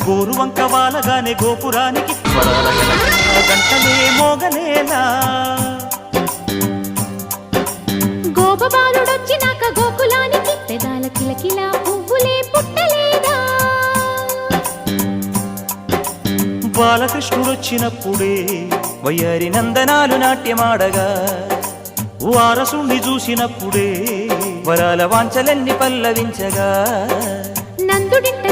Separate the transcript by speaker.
Speaker 1: గోరువంక వాలగానే గోపురానికి స్వరాల గంటనే మోగనేలా
Speaker 2: గోపబాలుడొచ్చినాక గోకులానికి పెదాల కిలకిలా పువ్వులే పుట్టలేదా
Speaker 1: బాలకృష్ణుడొచ్చినప్పుడే వయ్యారి నందనాలు నాట్యమాడగా వారసుణ్ణి చూసినప్పుడే వరాల వాంఛలన్నీ పల్లవించగా
Speaker 2: నందుడింట